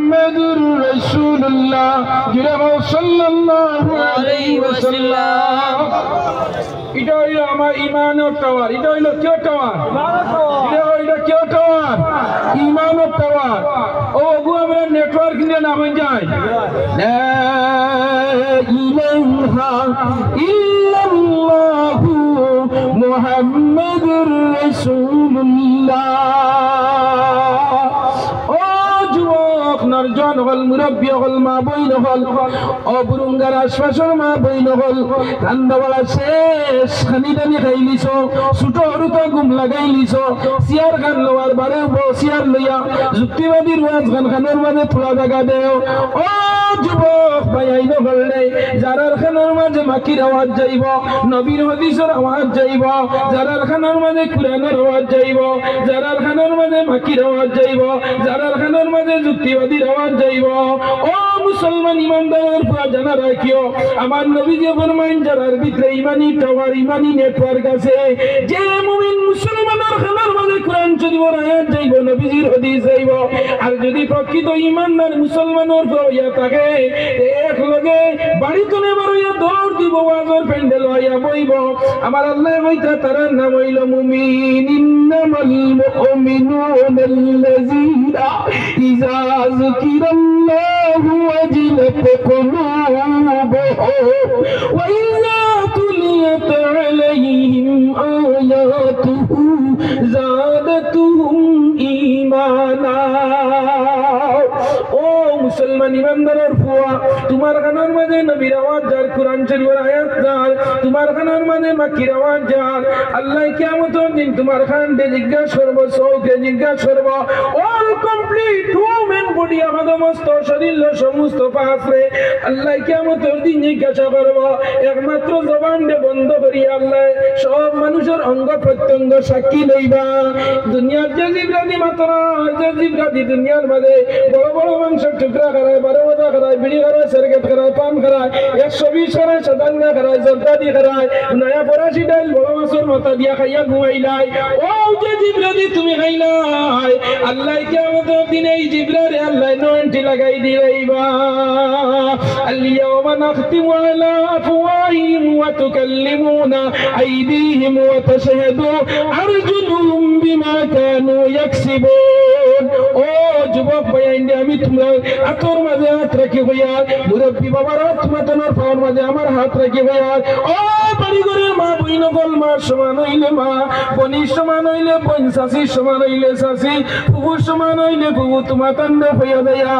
মুহাম্মাদুর রাসূলুল্লাহ সাল্লাল্লাহু আলাইহি ওয়াসাল্লাম। এটা হইল আমার ইমানের টাওয়ার। এটা হইল কি টাওয়ার? এটা কি টাওয়ার? ইমানের টাওয়ার। ও গো আমরা নেটওয়ার্ক নিয়ে না হয়ে যায়। লা ইলাহা ইল্লাল্লাহু মুহাম্মাদুর রাসূলুল্লাহ। ও যুবক নরজন হল, মুরব্বী হল, মা বইন হল, ও বুরুঙ্গার আশপাশের মা বইন হল, রান্দাবাড়া শেষ, খানি দানি খাইলিছ, ছোট হরুত ঘুম লাগাইলিছ, চেয়ার খান লোয়ার বারে চেয়ার লইয়া যুক্তিবাদীর ওয়াজ খান খানের মাঝে থোড়া জায়গা দেও। ও যুবক ভাই আইন বললে যারার খানের মাঝে মাকির আওয়াজ যাইব, নবীর হাদিসের আওয়াজ যাইব, যারার খানের মাঝে কুরআনের আওয়াজ যাইব, যারার খানের মাঝে মাকির আওয়াজ যাইব, যারার খানের মাঝে যুক্তিবাদীর আওয়াজ যাইব। ও মুসলমান ইমানদারের পুরা জানা রাখিও, আমার নবী যে ফরমাইন যারার ভিতরে ইমানি টাওয়ার, ইমানি নেটওয়ার্ক আছে, যে মুমিন মুসলমানের খানের মাঝে কোরআন শরীফের আয়াত যাইব, নবীজির হাদিস যাইব, আর যদি প্রকৃত ইমানদার মুসলমানের হইয়া থাকে এক লগে বাড়ি তুলে বারইয়া দৌড় দিব, ওয়াজের প্যান্ডেল হইয়া বইব। আমার আল্লাহ কইতা তারার নাম হইল মুমিন। ইন্নামাল মুমিনুনাল্লাযীনা ইযা যুকিরাল্লাহু ওয়াজিলাত কুলুবুহুম ওয়া ইযা তুলিয়াত আলাইহিম আয়াতুহু যাদাতুহুম ঈমানা। ও মুসলমান ইমানদারের ফুয়া, তোমার কানের মাঝে নবীর আওয়াজ যার, কুরআন শরীফের আয়াত যার, তোমার কানের মাঝে মাকির আওয়াজ যার, আল্লাহ কিয়ামতের দিন তোমার খানকে জিজ্ঞাসা করব, চৌকে জিজ্ঞাসা করব, অল কমপ্লিট হিউম্যান বডি, আমাদের সমস্ত শরীর সমস্ত পাশে আল্লাহ কিয়ামতের দিন জিজ্ঞাসা করব। একমাত্র জবানকে বন্ধ করি আল্লাহ সব মানুষের অঙ্গ প্রত্যঙ্গ সাক্ষী লইবা। দুনিয়ার যে জিব্রাদি মাত্র, যে জিব্রাদি দুনিয়ার মাঝে বড় বড় মাংসের টুকরা খারায়, বারো বাজা খারায়, বিড়ি খারায়, সেরগেট খারায়, পান খারায়, 120 খারায়, সাদাঙ্গা খারায়, জর্দাদি খারায়, নয়া ফরাসি ডাইল বড় মাছের মাথা দিয়া খাইয়া ঘুমাইলাই। ও যে জিব্রাদি তুমি খাইলাই, আল্লাহ কিয়ামতের দিনে এই জিব্রারে আল্লাহ 90 লাগাই দিলাইবা। اليوم نختم على أفواههم وتكلمنا أيديهم وتشهد أرجلهم بما كانوا يكسبون. ও যুবক ভাই, আমি তোমরা আতর মাঝে হাত রাখি হইয়া, মুরব্বী বাবার হাত মাতানোর পাওয়ার মাঝে আমার হাত রাখি হইয়া, ও বাড়িঘরের মা বই নকল, মার সমান হইলে মা, বনির সমান হইলে বোন, শাশির সমান হইলে শাশি, ফুফুর সমান হইলে ফুফু, তোমার কান্ড হইয়া দেয়া।